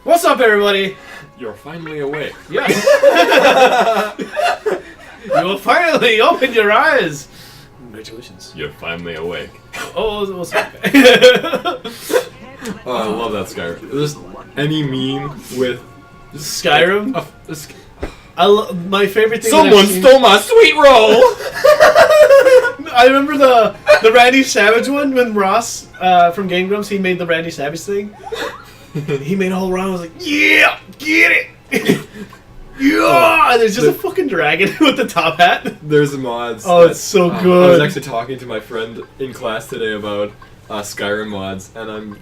What's up, everybody? You're finally awake. Yeah. You finally opened your eyes. Congratulations. You're finally awake. Oh, what's up? Oh, I love that Skyrim. Just any meme with Skyrim? My favorite thing. Someone stole my sweet roll! I remember the Randy Savage one when Ross from Game Grumps, he made the Randy Savage thing. He made a whole round. I was like, yeah, get it. Yeah, and there's just a fucking dragon with the top hat. There's mods. Oh, it's so good. I was actually talking to my friend in class today about Skyrim mods, and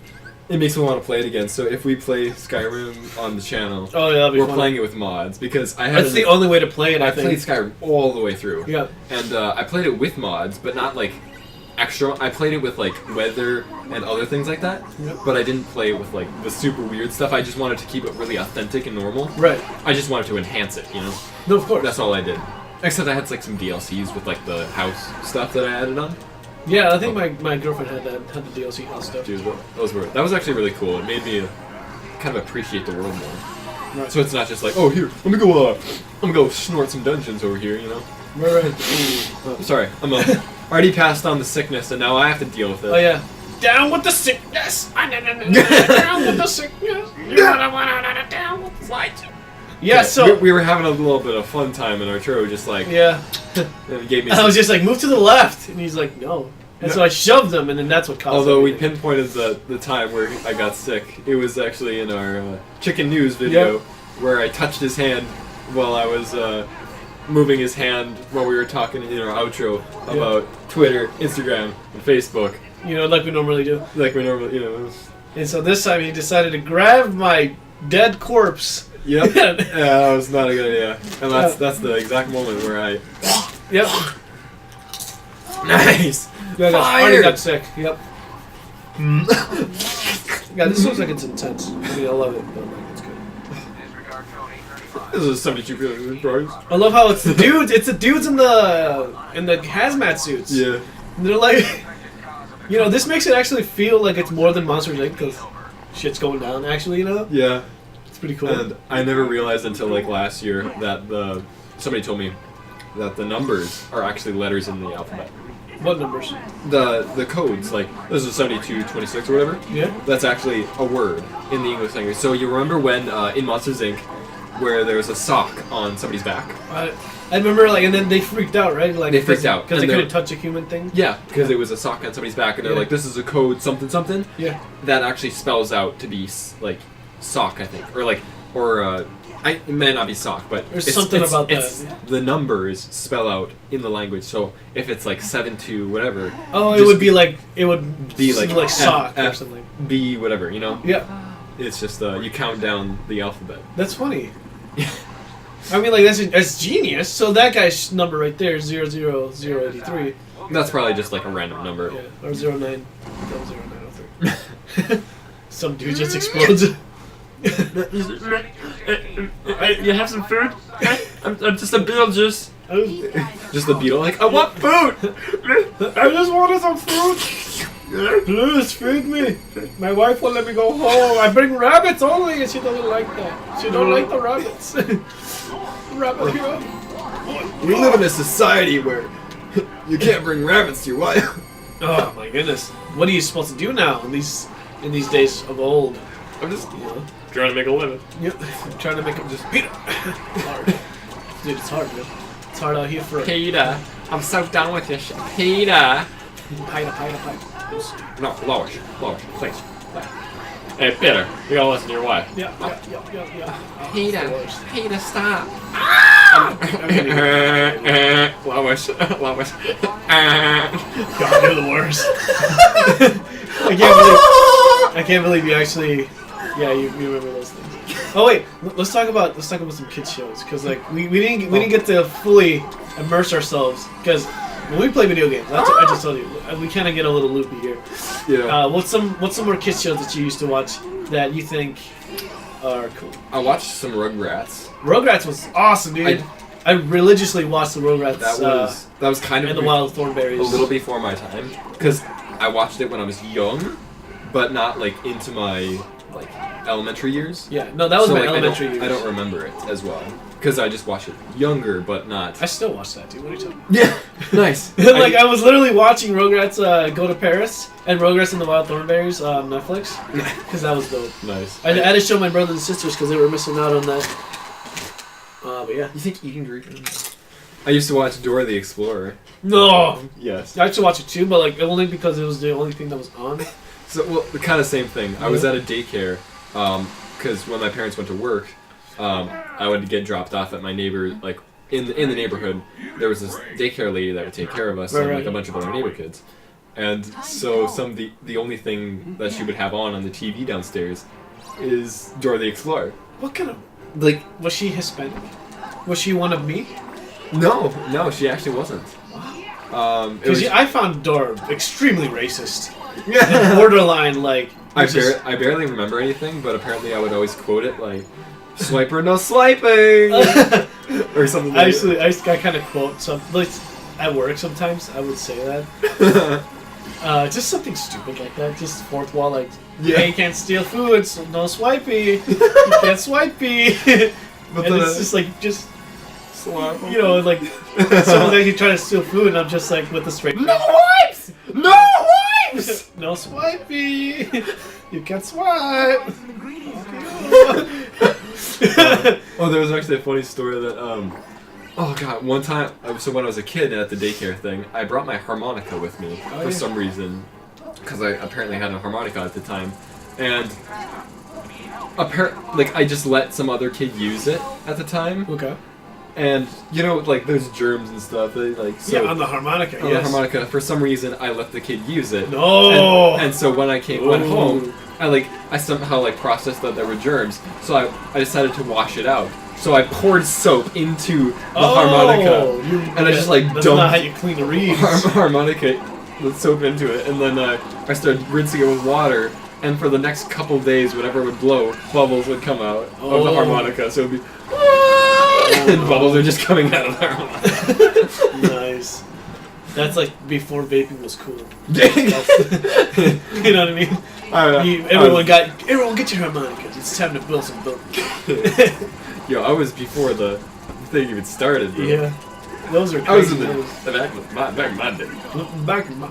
it makes me want to play it again. So if we play Skyrim on the channel, we're playing it with mods because that's the only way to play it. I played Skyrim all the way through. Yeah, and I played it with mods, but not like extra. I played it with like weather and other things like that. Yep. But I didn't play it with like the super weird stuff. I just wanted to keep it really authentic and normal. Right. I just wanted to enhance it, you know. No, of course. That's all I did. Except I had like some DLCs with like the house stuff that I added on. Yeah, I think my girlfriend had the DLC house stuff. Dude, that was actually really cool. It made me kind of appreciate the world more. Right. So it's not just like, oh here, let me go snort some dungeons over here, you know. Right. Sorry, I'm already passed on the sickness, and now I have to deal with it. Oh yeah. Down with the sickness. Down with the sickness. Down with the light. Yeah, so we were having a little bit of fun time in our show, just like yeah. And he gave me. I was just like, move to the left, and he's like, no. And so I shoved him, and then that's what caused. Although we pinpointed the time where I got sick, it was actually in our chicken news video where I touched his hand while I was moving his hand while we were talking in our outro about Twitter, Instagram, and Facebook. You know, like we normally do. Like we normally, you know. And so this time he decided to grab my dead corpse. Yep. Yeah, that was not a good idea. And that's the exact moment where I. Yep. Nice. Yeah, I already got sick. Yep. Yeah, this looks like it's intense. I mean, I love it, but it's good. This is 72 feeling drawings. I love how it's the dudes. It's the dudes in the hazmat suits. Yeah. And they're like, you know, this makes it actually feel like it's more than Monsters Inc. because shit's going down. Actually, you know. Yeah. It's pretty cool. And I never realized until like last year that somebody told me that the numbers are actually letters in the alphabet. What numbers? The codes, like this is 72, 26 or whatever. Yeah. That's actually a word in the English language. So you remember when in Monsters Inc. where there was a sock on somebody's back? I remember, like, and then they freaked out, right? Like they freaked out because they couldn't touch a human thing. Yeah, because it was a sock on somebody's back, and they're like, "This is a code, something, something." Yeah. That actually spells out to be like sock, I think, or it may not be sock, but there's something about that. The numbers spell out in the language, so if it's like 7 to whatever. Oh, it would be like sock or something. B whatever, you know. Yeah. It's just you count down the alphabet. That's funny. I mean, like that's genius. So that guy's number right there is 00083. That's probably just like a random number. Yeah, or 0903. Some dude just explodes. You have some food? I'm just a Beetlejuice. Just the beetle, like, I want food! I just wanted some food! Please feed me! My wife won't let me go home. I bring rabbits only and she doesn't like that. She don't like the rabbits. Rabbit here. We live in a society where you can't bring rabbits to your wife. Oh my goodness. What are you supposed to do now in these days of old? I'm just trying to make a living. Yep. I'm trying to make them just beat it. It's hard. Dude, it's hard, man. It's hard out here for Peter, I'm so done with this shit. Peter. Peter. No, Lois, please. Hey, Peter, you gotta listen to your wife. Yeah. Peter, stop. Lois. God, you're the worst. I can't believe you actually. Yeah, you remember those things. Oh wait, let's talk about some kids shows because like we didn't get to fully immerse ourselves because when we play video games, I just told you we kind of get a little loopy here. Yeah. What's some more kids shows that you used to watch that you think are cool? I watched some Rugrats. Rugrats was awesome, dude. I religiously watched the Rugrats. That was kind of and the Wild Thornberries. A little before my time because I watched it when I was young, but not like into my like elementary years. Yeah, no, that was So, my like, elementary years. I don't remember it as well because I just watched it younger, but not. I still watch that, dude. What are you talking about? Yeah, nice. Like, I was literally watching Rugrats Go to Paris and Rugrats and the Wild Thornberrys on Netflix because that was dope. Nice. I had to show my brothers and sisters because they were missing out on that. But yeah. You think eating drinking? I used to watch Dora the Explorer. No! Yes. I used to watch it too, but like only because it was the only thing that was on. So, well, the kind of same thing. I was at a daycare because when my parents went to work, I would get dropped off at my neighbor, like in the neighborhood. There was this daycare lady that would take care of us and like a bunch of other neighbor kids. And so the only thing that she would have on the TV downstairs is Dora the Explorer. What kind of... Like, Was she Hispanic? Was she one of me? no, she actually wasn't. It Because was, I found Dora extremely racist. And borderline, like... I barely remember anything, but apparently I would always quote it like, "Swiper no swiping," or something. Like I kind of quote some, like, at work sometimes. I would say that. Just something stupid like that. Just fourth wall, like, Yeah. hey, you can't steal food, so no swipey. You can't swipey. But And then it's just like, just, Swipe. you know, like, someone's actually trying to steal food, and I'm just like, with the straight No wipes! No wipes! no swipey. You can't swipe. Oh, there was actually a funny story that, oh god, one time, so when I was a kid at the daycare thing, I brought my harmonica with me for some reason, because I apparently had a harmonica at the time, and I just let some other kid use it at the time, Okay. and you know, like there's germs and stuff. They like so Yeah, on the harmonica. on Yes. the harmonica. For some reason, I let the kid use it. No. And so when I went Ooh. home, I somehow processed that there were germs. So I decided to wash it out. So I poured soap into the harmonica, and I just That's not how you clean the reeds. harmonica with soap into it, and then I started rinsing it with water. And for the next couple days, whenever it would blow, bubbles would come out of the harmonica. So it would be, and bubbles are just coming out of the harmonica. Nice. That's like before vaping was cool. Yeah. You know what I mean? Everyone get your harmonicas. It's time to build some buildings. Yo, I was before the thing even started. Bro. Yeah. Those are crazy. I was in Those- back in my day. Back in my...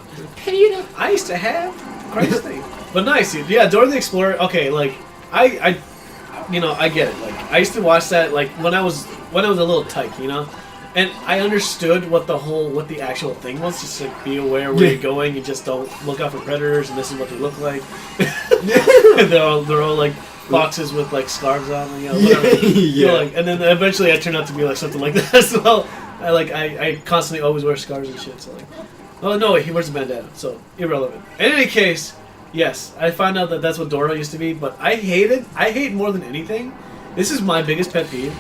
I used to have Christ thing. But nice, dude. Yeah, Dora the Explorer. Okay, like I get it. Like I used to watch that like when I was a little tyke, you know, and I understood what the actual thing was. Just like be aware where you're going. You just don't look out for predators, and this is what they look like. they're all like boxes with like scarves on, you know, whatever. You know, like, and then eventually I turned out to be like something like that as well. I constantly always wear scarves and shit. So like, oh no, wait, he wears a bandana, so irrelevant. In any case, yes, I found out that that's what Dora used to be, but I hate more than anything. This is my biggest pet peeve,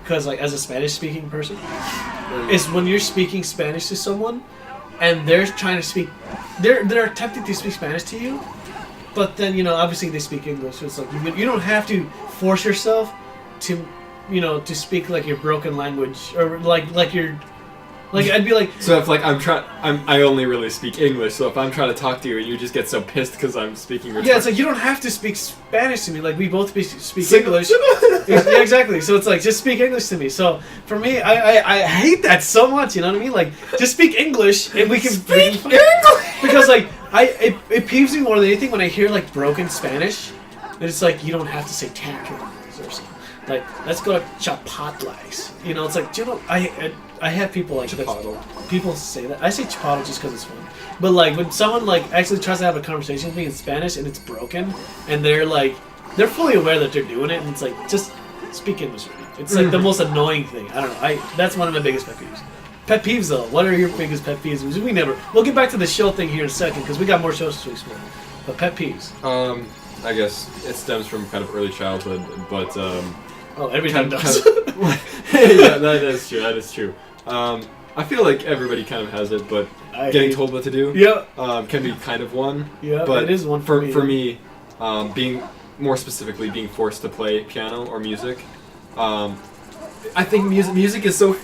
because like as a Spanish-speaking person, is when you're speaking Spanish to someone, and they're trying to speak, they're attempting to speak Spanish to you, but then you know obviously they speak English, so it's like you don't have to force yourself to, you know, to speak like your broken language or like you're. Like I'd be like, So if I only really speak English. So if I'm trying to talk to you and you just get so pissed because I'm speaking, yeah, it's like you don't have to speak Spanish to me. Like we both speak English. Yeah, exactly. So it's like just speak English to me. So for me, I hate that so much. You know what I mean? Like just speak English and we can Speak English! Because like it peeves me more than anything when I hear like broken Spanish. And it's like you don't have to say tacos or something. Like let's go to chapatles. You know, it's like you know I have people like Chipotle. people say that. I say chipotle just because it's fun. But like when someone like actually tries to have a conversation with me in Spanish and it's broken and they're fully aware that they're doing it and it's like just speak English with me. It's like the most annoying thing. I don't know. That's one of my biggest pet peeves. Pet peeves though. What are your biggest pet peeves? We'll get back to the show thing here in a second because we got more shows to explore. But pet peeves. I guess it stems from kind of early childhood, but Oh, everything does. yeah, that is true. I feel like everybody kind of has it, but getting told what to do can be kind of one. Yeah, but it is one for me. For me, being more specifically being forced to play piano or music, I think music is so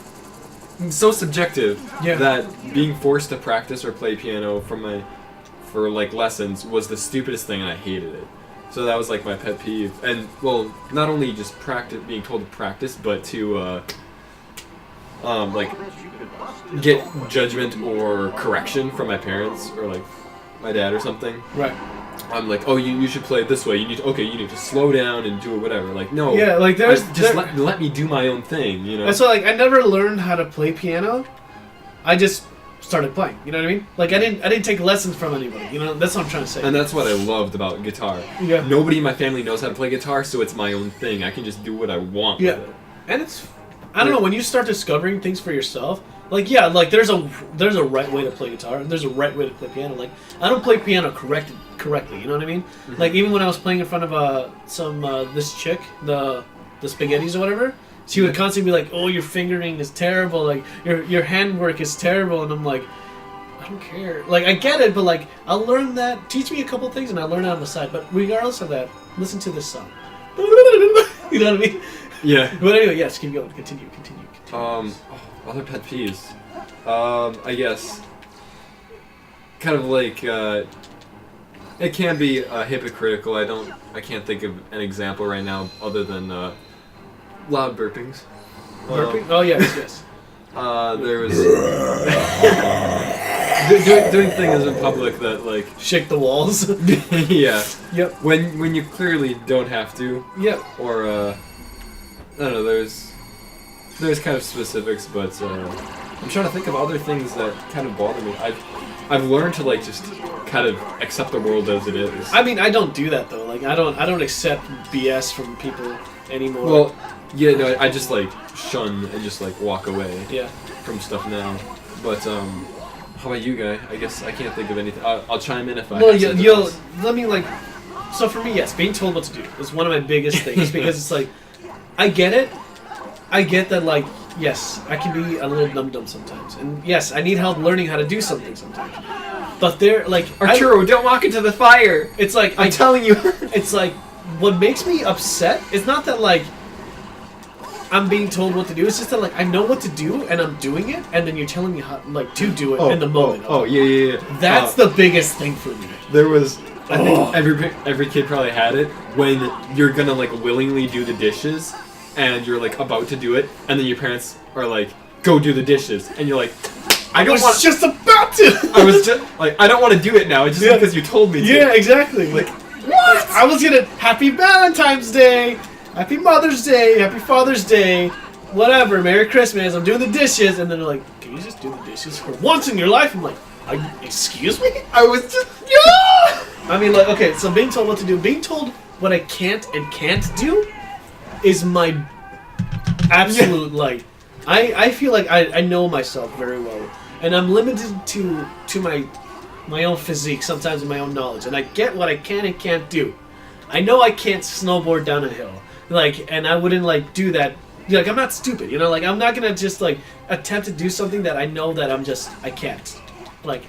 subjective that being forced to practice or play piano for lessons was the stupidest thing, and I hated it. So that was like my pet peeve, and well, not only just practice, being told to practice, but to like get judgment or correction from my parents or like my dad or something. Right. I'm like, oh, you should play it this way. You need to slow down and do it whatever. Like, no. Yeah, like let me do my own thing. You know. And so like I never learned how to play piano. I just started playing. You know what I mean? Like I didn't take lessons from anybody. You know, that's what I'm trying to say. And that's what I loved about guitar. Yeah. Nobody in my family knows how to play guitar, so it's my own thing. I can just do what I want Yeah. with it. And it's, I don't know, when you start discovering things for yourself, like yeah, like there's a right way to play guitar and there's a right way to play piano. Like I don't play piano correctly. You know what I mean? Mm-hmm. Like even when I was playing in front of this chick, the spaghettis or whatever. She would constantly be like, "Oh, your fingering is terrible. Like your handwork is terrible," and I'm like, "I don't care. Like I get it, but like I'll learn that. Teach me a couple things, and I'll learn it on the side. But regardless of that, listen to this song. You know what I mean? Yeah. But anyway, yes. Keep going. Continue. Other pet peeves. I guess. Kind of like it can be hypocritical. I can't think of an example right now other than loud burpings. Burping? Oh yes. There was doing things in public that like Shake the walls. yeah. Yep. When you clearly don't have to, Yep. or I don't know. There's kind of specifics, but I'm trying to think of other things that kind of bother me. I've learned to like just kind of accept the world as it is. I mean, I don't do that though. Like I don't accept BS from people anymore. Well, yeah, no, I just like shun and just like walk away. Yeah. From stuff now. But how about you, guy? I guess I can't think of anything. I'll chime in if I. Well, have something you'll else. let me like. So for me, yes, being told what to do is one of my biggest things because it's like, I get it. I get that like, yes, I can be a little dum-dum sometimes, and yes, I need help learning how to do something sometimes. But they're like, Arturo, don't walk into the fire. It's like I'm telling you. It's like what makes me upset is not that like I'm being told what to do. It's just that like I know what to do and I'm doing it, and then you're telling me how like to do it in the moment. Yeah. That's the biggest thing for me. There was. I think every kid probably had it when you're gonna like willingly do the dishes, and you're like about to do it, and then your parents are like, "Go do the dishes," and you're like, I was just about to. I was just like, I don't want to do it now. It's just because you told me to. Yeah, exactly. Like, what? I was gonna Happy Valentine's Day, Happy Mother's Day, Happy Father's Day, whatever. Merry Christmas. I'm doing the dishes, and then they're like, "Can you just do the dishes for once in your life?" I'm like, "Excuse me?" I was just yeah. I mean, like, okay, so being told what to do, being told what I can't and can't do, is my absolute like. I feel like I know myself very well, and I'm limited to my own physique sometimes and my own knowledge, and I get what I can and can't do. I know I can't snowboard down a hill, like, and I wouldn't like do that. Like, I'm not stupid, you know. Like, I'm not gonna just like attempt to do something that I know that I can't. Like,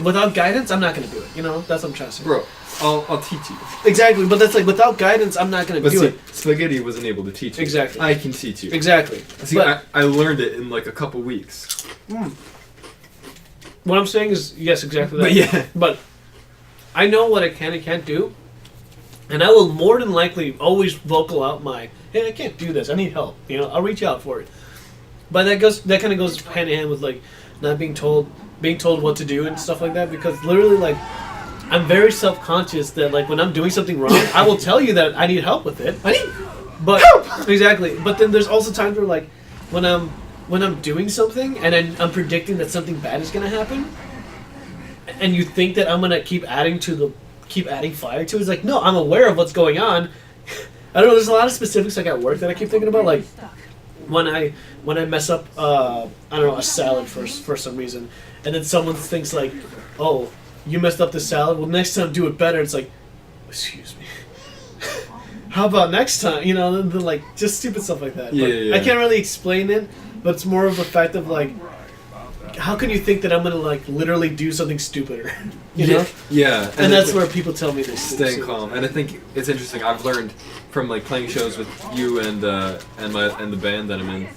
without guidance, I'm not gonna do it. You know, that's what I'm trying to say. Bro, I'll teach you. Exactly, but that's like without guidance, I'm not gonna do it. Spaghetti wasn't able to teach you. Exactly. I can teach you. Exactly. See, but I learned it in like a couple weeks. What I'm saying is, yes, exactly that. But yeah. But I know what I can and can't do, and I will more than likely always vocal out my, hey, I can't do this. I need help. You know, I'll reach out for it. But that kind of goes hand in hand with like not being told what to do and stuff like that, because literally like I'm very self-conscious that like when I'm doing something wrong, I will tell you that I need help with it. But help! Exactly. But then there's also times where like when I'm doing something and I'm predicting that something bad is gonna happen, and you think that I'm gonna keep adding fire to it. It's like, no, I'm aware of what's going on. I don't know. There's a lot of specifics like at work that I keep thinking about, like when I mess up I don't know, a salad for some reason, and then someone thinks like, oh, you messed up the salad, well next time do it better. It's like, excuse me. How about next time? You know, the like just stupid stuff like that. Yeah. I can't really explain it, but it's more of a fact of like, how can you think that I'm gonna like literally do something stupider? You know? Yeah. And that's where people tell me this. Staying calm, and I think it's interesting. I've learned from like playing shows with you and the band that I'm in,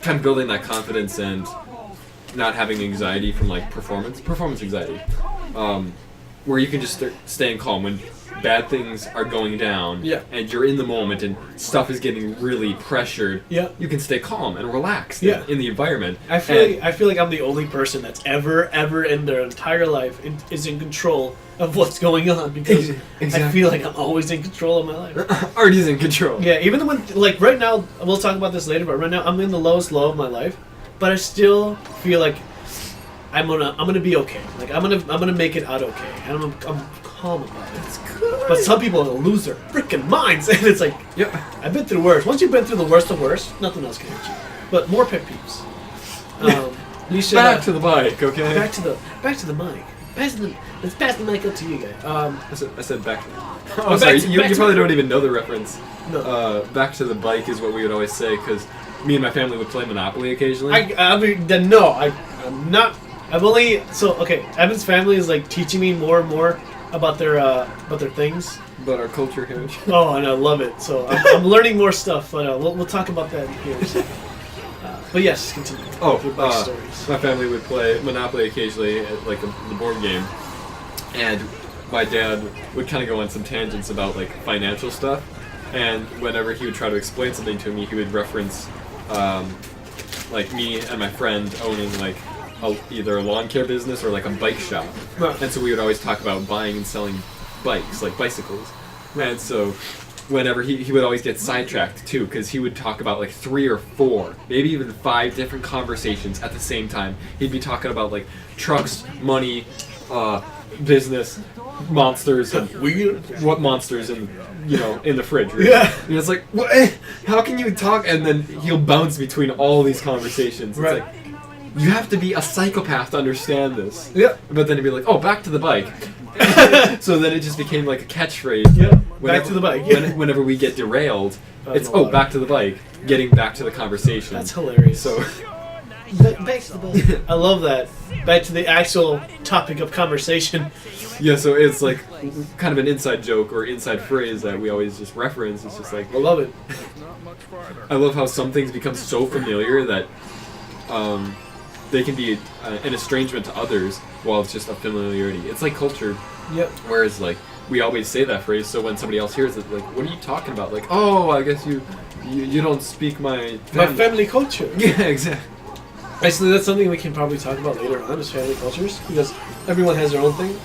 kind of building that confidence and not having anxiety from like performance anxiety, where you can just start staying calm when bad things are going down, Yeah. and you're in the moment, and stuff is getting really pressured, Yeah. you can stay calm and relaxed Yeah. in the environment. I feel like I'm the only person that's ever in their entire life is in control of what's going on, because I feel like I'm always in control of my life. Artie's in control. Yeah, even when, like, right now, we'll talk about this later, but right now I'm in the lowest low of my life, but I still feel like I'm gonna be okay. Like, I'm gonna make it out okay, and I'm calm about it. That's good. But some people lose their freaking minds, and it's like, Yep. I've been through worse. Once you've been through the worst of worst, nothing else can hit you. But more pet peeves. You should Back to the bike, okay? back to the mic. Let's pass the mic up to you guys. I said back. Oh, Oh, sorry. back You to- probably don't even know the reference. No. Back to the bike is what we would always say because me and my family would play Monopoly occasionally. I mean, then no, I'm not. I've only okay. Evan's family is like teaching me more and more about their things. But our culture heritage. Oh, and I love it. So I'm learning more stuff. But we'll talk about that here in a second. But yes, continue. Oh, Your bike stories. my family would play Monopoly occasionally at like the board game, and my dad would kind of go on some tangents about like financial stuff. And whenever he would try to explain something to me, he would reference like me and my friend owning like either a lawn care business or like a bike shop. Right. And so we would always talk about buying and selling bikes, like bicycles. And so whenever he would always get sidetracked too, because he would talk about like 3 or 4, maybe even 5 different conversations at the same time. He'd be talking about like trucks, money, business, monsters, and what monsters in the fridge. Right? Yeah. And it's like, what? How can you talk? And then he'll bounce between all these conversations. It's Right. like, you have to be a psychopath to understand this. Yep. But then he'd be like, oh, back to the bike. So then it just became like a catchphrase. Yep. Back to the bike. Whenever we get derailed, it's, no, back to the bike. Getting back to the conversation. That's hilarious. So, back to the bike. I love that. Back to the actual topic of conversation. yeah, so it's like kind of an inside joke or inside phrase that we always just reference. It's just like, I love it. I love how some things become so familiar that they can be an estrangement to others while it's just a familiarity. It's like culture. Yep. Whereas, like, we always say that phrase, so when somebody else hears it, like, what are you talking about? Like, oh, I guess you don't speak my My family culture. Yeah, exactly. Actually, that's something we can probably talk about later on, is family cultures, because everyone has their own thing.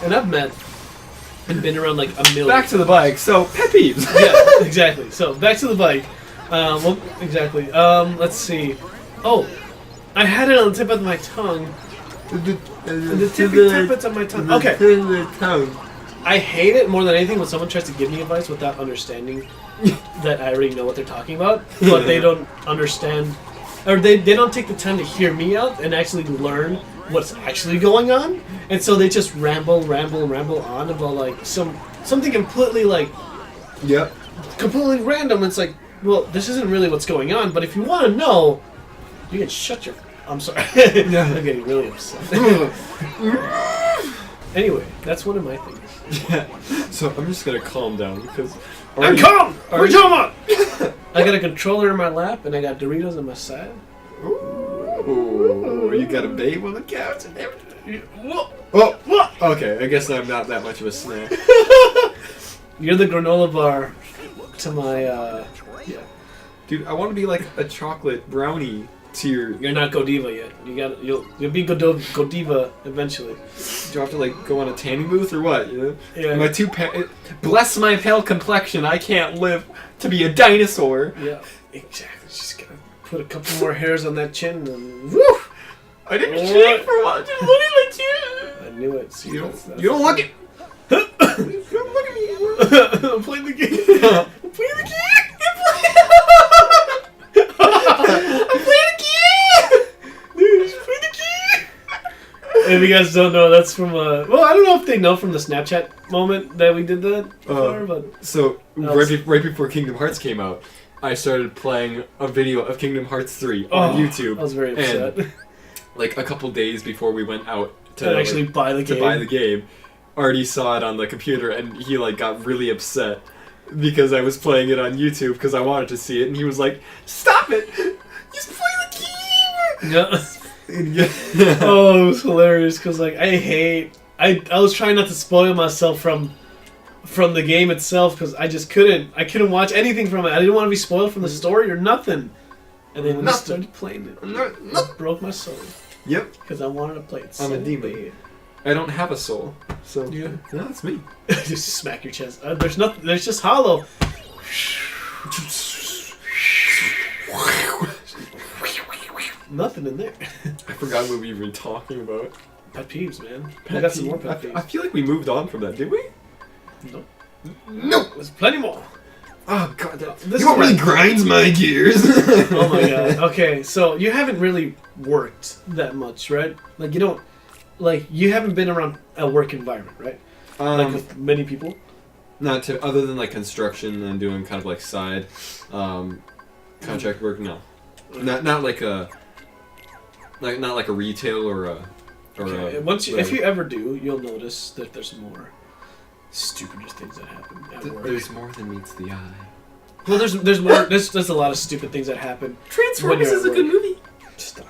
And I've met and been around like a million. Back to the bike. So, pet peeves. Yeah, exactly. So, back to the bike. Well, exactly. Let's see. Oh, I had it on the tip of my tongue. The tippy tippets of my tongue. Okay. I hate it more than anything when someone tries to give me advice without understanding that I already know what they're talking about, but they don't understand, or they don't take the time to hear me out and actually learn what's actually going on, and so they just ramble on about like something completely like Yep. completely random. It's like, well, this isn't really what's going on, but if you want to know, you can shut your. I'm sorry. I'm getting really upset. Anyway, that's one of my things. Yeah. So I'm just gonna calm down because I'm calm! What are you talking about? I got a controller in my lap and I got Doritos on my side. Ooh, you got a babe on the couch and everything. Whoa. Oh, what? Okay, I guess I'm not that much of a snack. You're the granola bar to my, yeah. Dude, I want to be like a chocolate brownie to your. You're not Godiva yet. You'll be Godiva eventually. Do I have to like go on a tanning booth or what? You know? Yeah. Am I too bless my pale complexion. I can't live to be a dinosaur. Yeah, exactly. Just gotta put a couple more hairs on that chin and woo! I didn't All shave right. for a while. Just look at my chin. I knew it. See, You that's don't look it. You don't look at me. I'm playing the game. I'm playing the game. I'm playing a game. Dude, just play the game. If you guys don't know, that's from well, I don't know if they know from the Snapchat moment that we did that before, but So was- right before Kingdom Hearts came out, I started playing a video of Kingdom Hearts 3 on YouTube. I was very upset. And like a couple days before we went out To actually buy the game. to buy the game, Artie saw it on the computer and he like got really upset because I was playing it on YouTube because I wanted to see it, and he was like, "Stop it! Just play the game!" Yeah. Yeah. Oh, it was hilarious because like I was trying not to spoil myself from from the game itself because I just couldn't. I couldn't watch anything from it. I didn't want to be spoiled from the story or nothing. And then when I started playing it, it broke my soul. Yep. Because I wanted to play it. I'm a demon. bad. I don't have a soul, so Yeah. no, it's me. Just smack your chest. There's nothing. There's just hollow. Nothing in there. I forgot what we were talking about. Pet peeves, man. I got some more pet I peeves. feel like we moved on from that, did we? Nope. No. There's plenty more. Oh god, This you know what is really like- grinds my gears? Oh my god. Okay, so you haven't really worked that much, right? Like you don't, like you haven't been around a work environment, right? Like with many people. Not to other than like construction and doing kind of like side contract work. No, not like a not like a retail or a. Okay. Once you, if you ever do, you'll notice that there's more stupider things that happen at work. There's more than meets the eye. Well, there's more. There's a lot of stupid things that happen. Transformers is a good movie. Stop.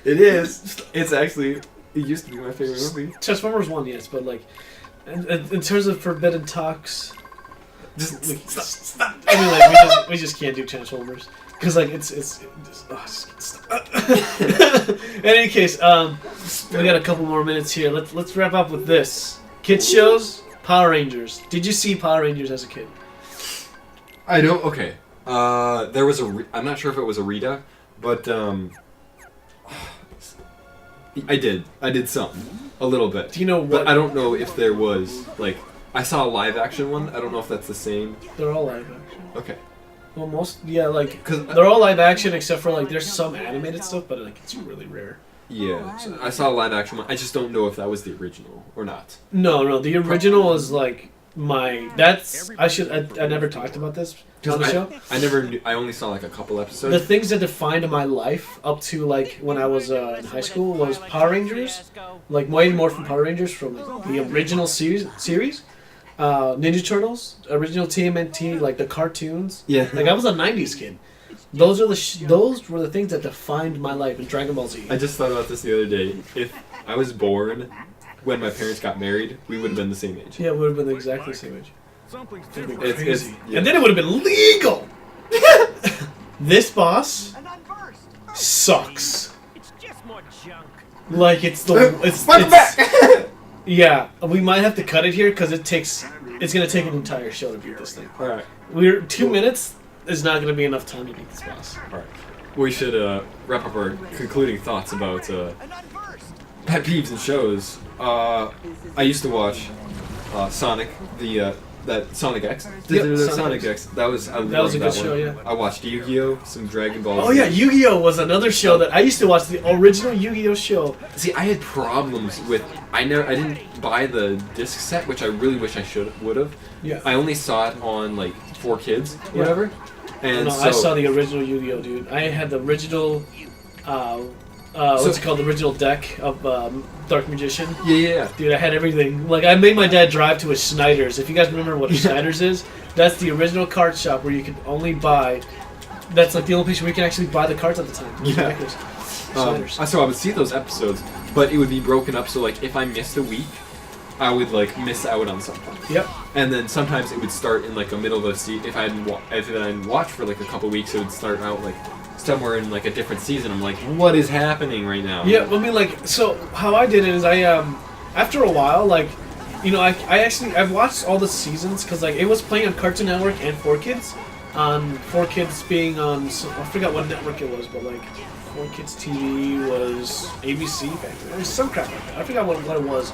It is. It's actually. It used to be my favorite movie. Transformers 1, yes, but like, in terms of forbidden talks, Just stop. I mean, like we just can't do Transformers because like it's just, stop. In any case, we got a couple more minutes here. Let's wrap up with this. Kids shows, Power Rangers. Did you see Power Rangers as a kid? I don't. Okay. There was a. I'm not sure if it was a Rita, but I did. I did some, a little bit. Do you know what? But I don't know if there was like. I saw a live action one. I don't know if that's the same. They're all live action. Okay. Well, like 'Cause they're all live action except for like there's some animated stuff, but like it's really rare. Yeah, so I saw a live action one. I just don't know if that was the original or not. No, the original is like I never talked about this on the show. I never knew. I only saw like a couple episodes. The things that defined my life up to like when I was in high school was Power Rangers, like Mighty Morphin Power Rangers from the original series, Ninja Turtles, original TMNT, like the cartoons. Yeah. Like I was a '90s kid. Those were the things that defined my life in Dragon Ball Z. I just thought about this the other day. If I was born when my parents got married, we would have been the same age. Yeah, it would have been exactly the same age. It'd be It's- crazy. yeah. And then it would have been legal. This boss sucks. It's just more junk. Like it's yeah. We might have to cut it here because it's gonna take an entire show to beat this thing. All right. We're 2 minutes is not gonna be enough time to beat this boss. All right. We should wrap up our concluding thoughts about pet peeves and shows. I used to watch Sonic, that Sonic X. Yep, Sonic X. That was a good show, yeah. I watched Yu-Gi-Oh, some Dragon Ball. Oh yeah, Yu-Gi-Oh was another show that I used to watch. The original Yu-Gi-Oh show. See, I had problems with. I didn't buy the disc set, which I really wish I would have. Yeah. I only saw it on like 4Kids, or Yeah. whatever. And No, so I saw the original Yu-Gi-Oh, dude. I had the original, what's it called? The original deck of Dark Magician. yeah. Dude, I had everything. Like, I made my dad drive to a Snyder's. If you guys remember what a Snyder's is, that's the original card shop where you can only buy. That's like the only place where you can actually buy the cards at the time. It's Yeah. ridiculous. Snyder's. So I would see those episodes, but it would be broken up. So like, if I missed a week, I would like miss out on something. Yep. And then sometimes it would start in like the middle of a season. If I hadn't watched for like a couple weeks, it would start out like somewhere in like a different season. I'm like, what is happening right now? Yeah, I mean, like, so how I did it is after a while, like, you know, I've watched all the seasons because like it was playing on Cartoon Network and 4Kids. On 4Kids being on, I forgot what network it was, but like 4Kids TV was ABC back then. It was some crap like that. I forgot what it was.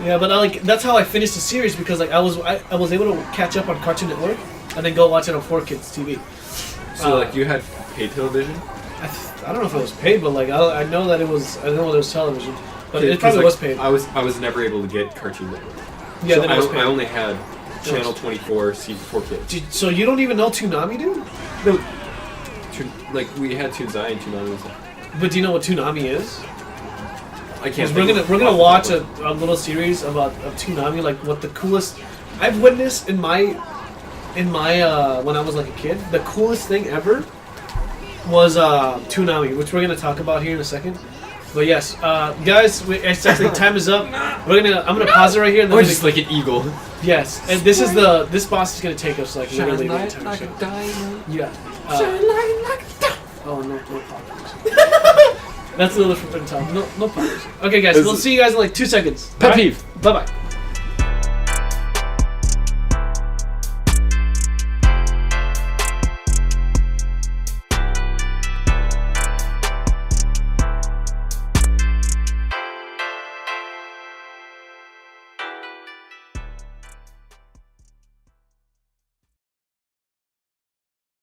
Yeah, but that's how I finished the series because like I was able to catch up on Cartoon Network and then go watch it on 4Kids TV. So like you had paid television. I don't know if it was paid, but like I know that it was. I know it was television, but it 'Cause, probably like, was paid. I was never able to get Cartoon Network. Yeah, so then it was paid. I only had Channel 24, for kids. So you don't even know Toonami, dude? No, like we had Toonzai and Toonami. But do you know what Toonami is? I can't. We're gonna watch a little series of Toonami, like what the coolest I've witnessed in my when I was like a kid. The coolest thing ever was Toonami, which we're gonna talk about here in a second. But yes, guys, it's actually time is up. I'm gonna pause it right here. And then Or we're just like an eagle. Yes, and this boss is gonna take us like literally the entire show. Yeah. Oh no poppers. That's the other from top. No poppers. Okay, guys, we'll see you guys in like 2 seconds. Pet peeve. Bye bye.